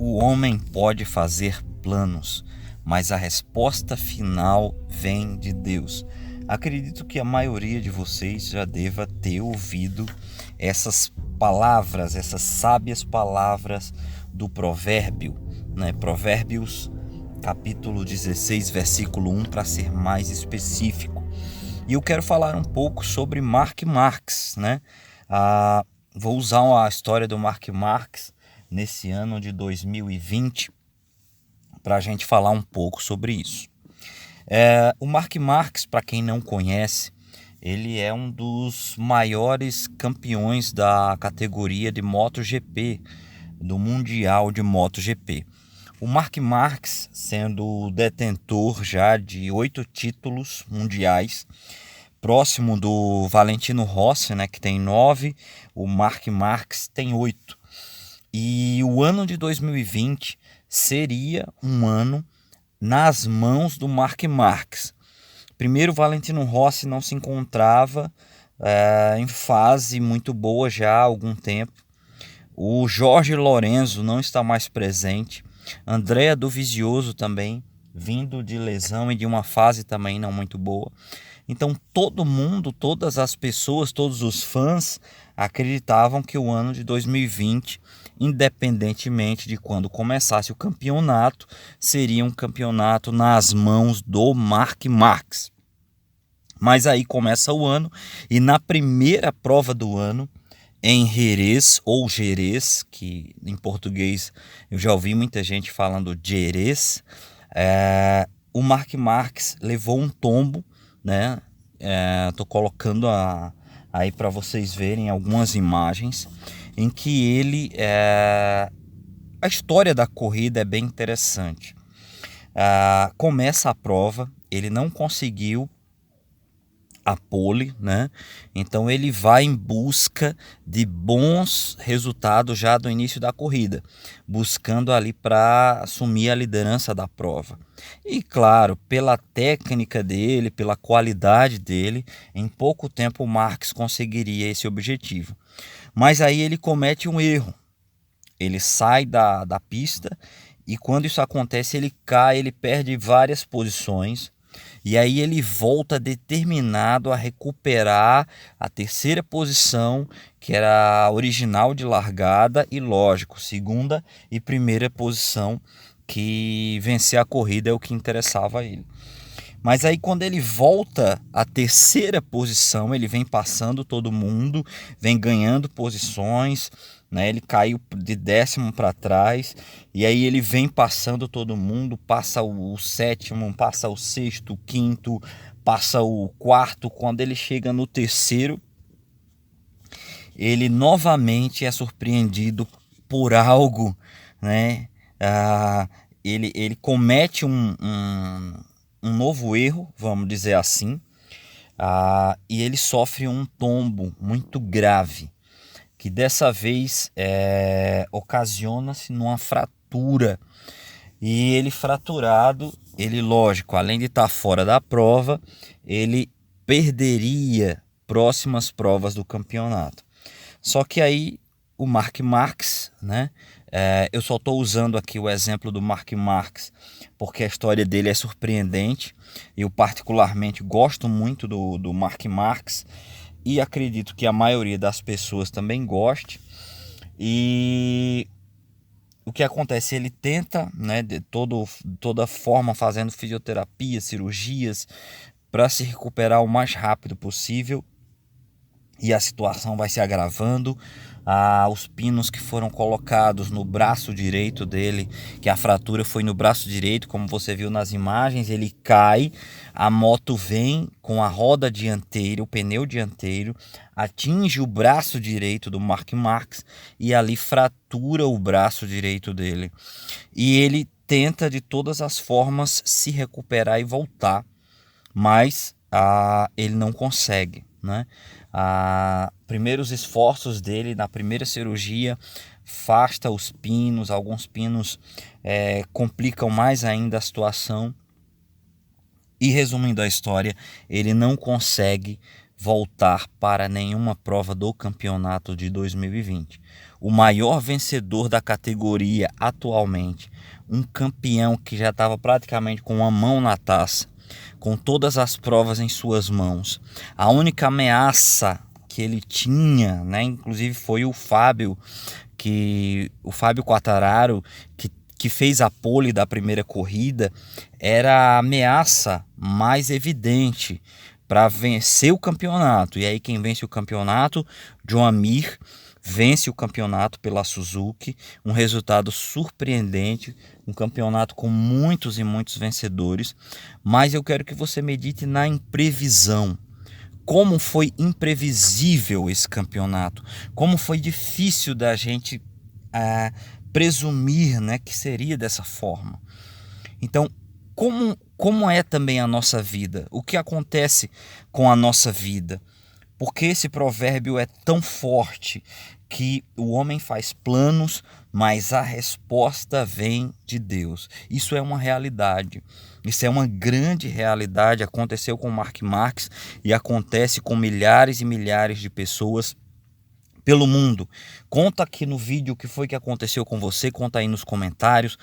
O homem pode fazer planos, mas a resposta final vem de Deus. Acredito que a maioria de vocês já deva ter ouvido essas palavras, essas sábias palavras do provérbio, né? Provérbios capítulo 16, versículo 1, para ser mais específico. E eu quero falar um pouco sobre Mark Marx, né? Vou usar a história do Mark Marx nesse ano de 2020 para a gente falar um pouco sobre isso. O Mark Marx, para quem não conhece, ele é um dos maiores campeões da categoria de MotoGP, do Mundial de MotoGP. O Mark Marx, sendo detentor já de 8 títulos mundiais, próximo do Valentino Rossi, né, que tem 9, o Mark Marx tem 8. E o ano de 2020 seria um ano nas mãos do Mark Marx. Primeiro, o Valentino Rossi não se encontrava em fase muito boa já há algum tempo. O Jorge Lorenzo não está mais presente. Andrea Dovizioso também, vindo de lesão e de uma fase também não muito boa. Então todo mundo, todas as pessoas, todos os fãs acreditavam que o ano de 2020, independentemente de quando começasse o campeonato, seria um campeonato nas mãos do Mark Marx. Mas aí começa o ano e na primeira prova do ano, em Jerez ou Jerez, que em português eu já ouvi muita gente falando Jerez, o Mark Marx levou um tombo, né? Tô colocando aí para vocês verem algumas imagens em que ele a história da corrida é bem interessante. Começa a prova, ele não conseguiu a pole, né? Então ele vai em busca de bons resultados já do início da corrida, buscando ali para assumir a liderança da prova. E claro, pela técnica dele, pela qualidade dele, em pouco tempo o Marx conseguiria esse objetivo. Mas aí ele comete um erro. Ele sai da pista e quando isso acontece ele cai, ele perde várias posições. E aí ele volta determinado a recuperar a terceira posição, que era a original de largada, e lógico, segunda e primeira posição, que vencer a corrida é o que interessava a ele. Mas aí quando ele volta à terceira posição, ele vem passando todo mundo, vem ganhando posições, né? Ele caiu de 10º para trás, e aí ele vem passando todo mundo, passa o 7º, passa o 6º, o 5º, passa o 4º. Quando ele chega no terceiro, ele novamente é surpreendido por algo, né? Ele comete um novo erro, vamos dizer assim, e ele sofre um tombo muito grave, que dessa vez ocasiona-se numa fratura. E ele fraturado, ele lógico, além de estar fora da prova, ele perderia próximas provas do campeonato. Só que aí o Mark Marx, né? Eu só estou usando aqui o exemplo do Mark Marx porque a história dele é surpreendente. Eu particularmente gosto muito do Mark Marx e acredito que a maioria das pessoas também goste. E o que acontece? Ele tenta, né, de toda forma, fazendo fisioterapia, cirurgias, para se recuperar o mais rápido possível. E a situação vai se agravando. Os pinos que foram colocados no braço direito dele, que a fratura foi no braço direito, como você viu nas imagens, ele cai, a moto vem com a roda dianteira, o pneu dianteiro, atinge o braço direito do Mark Marx e ali fratura o braço direito dele. E ele tenta de todas as formas se recuperar e voltar, mas ele não consegue, né? Primeiros esforços dele na primeira cirurgia afasta os pinos, alguns pinos complicam mais ainda a situação. E resumindo a história, ele não consegue voltar para nenhuma prova do campeonato de 2020. o maior vencedor da categoria atualmente, um campeão que já estava praticamente com uma mão na taça, com todas as provas em suas mãos. A única ameaça que ele tinha, né, inclusive foi o Fábio Quartararo, que fez a pole da primeira corrida, era a ameaça mais evidente para vencer o campeonato. E aí quem vence o campeonato? Joan Mir vence o campeonato pela Suzuki, um resultado surpreendente, um campeonato com muitos e muitos vencedores. Mas eu quero que você medite na imprevisão. Como foi imprevisível esse campeonato, como foi difícil da gente presumir, né, que seria dessa forma. Então, como é também a nossa vida? O que acontece com a nossa vida? Porque esse provérbio é tão forte que o homem faz planos, mas a resposta vem de Deus. Isso é uma realidade. Isso é uma grande realidade. Aconteceu com Mark Marques e acontece com milhares e milhares de pessoas pelo mundo. Conta aqui no vídeo o que foi que aconteceu com você, conta aí nos comentários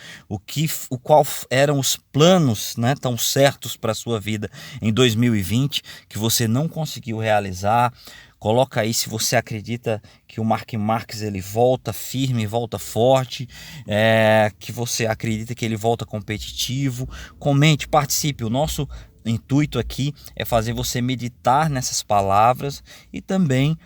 qual eram os planos, né, tão certos para a sua vida em 2020 que você não conseguiu realizar. Coloca aí se você acredita que o Mark Marques ele volta firme, volta forte, que você acredita que ele volta competitivo. Comente, participe. O nosso intuito aqui é fazer você meditar nessas palavras e também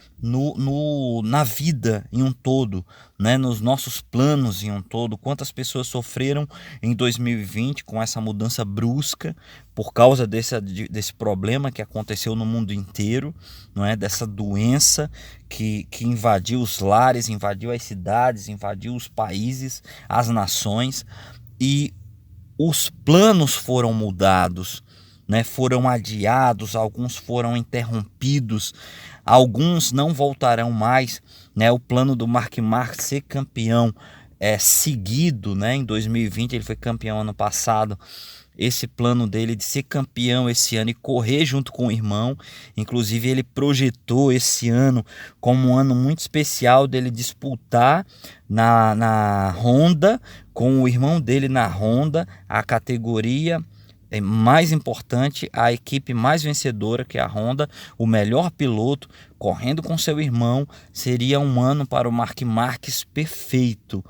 na vida em um todo, né? Nos nossos planos em um todo. Quantas pessoas sofreram em 2020 com essa mudança brusca por causa desse problema que aconteceu no mundo inteiro, não é? Dessa doença que invadiu os lares, invadiu as cidades, invadiu os países, as nações, e os planos foram mudados, né, foram adiados, alguns foram interrompidos, alguns não voltarão mais, né? O plano do Mark Marques ser campeão seguido, né? Em 2020 ele foi campeão ano passado. Esse plano dele de ser campeão esse ano e correr junto com o irmão, inclusive ele projetou esse ano como um ano muito especial dele disputar na Honda, com o irmão dele na Honda, a categoria mais importante, a equipe mais vencedora, que é a Honda, o melhor piloto, correndo com seu irmão. Seria um ano para o Mark Marques perfeito,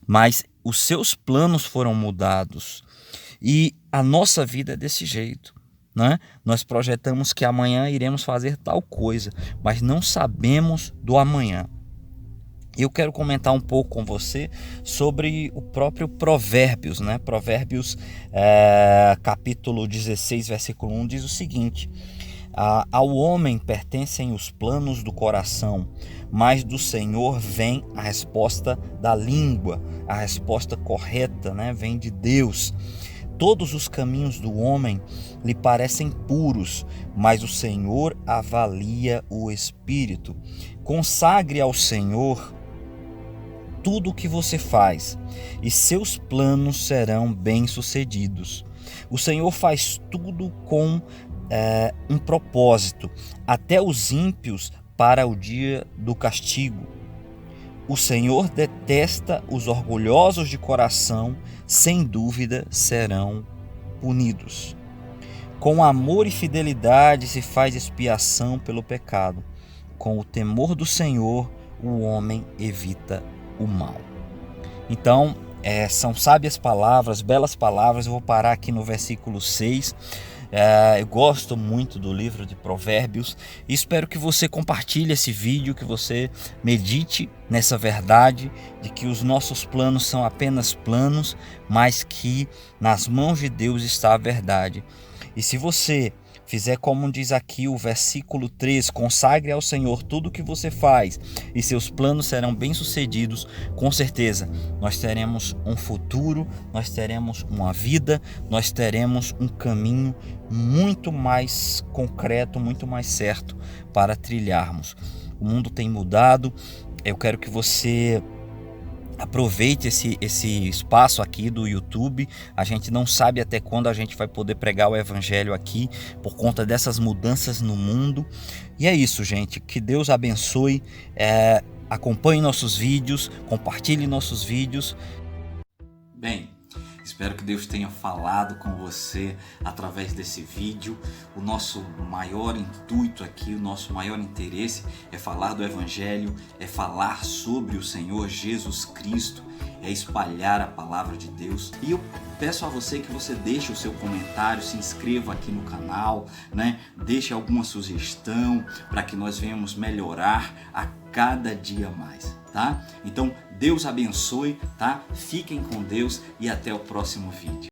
mas os seus planos foram mudados. E a nossa vida é desse jeito, né? Nós projetamos que amanhã iremos fazer tal coisa, mas não sabemos do amanhã. Eu quero comentar um pouco com você sobre o próprio Provérbios, né? Provérbios capítulo 16, versículo 1 diz o seguinte: ao homem pertencem os planos do coração, mas do Senhor vem a resposta da língua, a resposta correta, né? Vem de Deus. Todos os caminhos do homem lhe parecem puros, mas o Senhor avalia o espírito. Consagre ao Senhor tudo o que você faz, e seus planos serão bem-sucedidos. O Senhor faz tudo com um propósito, até os ímpios para o dia do castigo. O Senhor detesta os orgulhosos de coração, sem dúvida serão punidos. Com amor e fidelidade se faz expiação pelo pecado. Com o temor do Senhor, o homem evita o mal. Então, são sábias palavras, belas palavras. Eu vou parar aqui no versículo 6. Eu gosto muito do livro de Provérbios e espero que você compartilhe esse vídeo, que você medite nessa verdade de que os nossos planos são apenas planos, mas que nas mãos de Deus está a verdade. E se você fizer como diz aqui o versículo 3, consagre ao Senhor tudo o que você faz e seus planos serão bem-sucedidos, com certeza nós teremos um futuro, nós teremos uma vida, nós teremos um caminho muito mais concreto, muito mais certo para trilharmos. O mundo tem mudado, eu quero que você aproveite esse espaço aqui do YouTube. A gente não sabe até quando a gente vai poder pregar o evangelho aqui por conta dessas mudanças no mundo. E é isso, gente. Que Deus abençoe. acompanhe nossos vídeos, compartilhe nossos vídeos. Bem, espero que Deus tenha falado com você através desse vídeo. O nosso maior intuito aqui, o nosso maior interesse é falar do Evangelho, é falar sobre o Senhor Jesus Cristo, é espalhar a palavra de Deus. E eu peço a você que você deixe o seu comentário, se inscreva aqui no canal, né? Deixe alguma sugestão para que nós venhamos melhorar a cada dia mais, tá? Então, Deus abençoe, tá? Fiquem com Deus e até o próximo vídeo.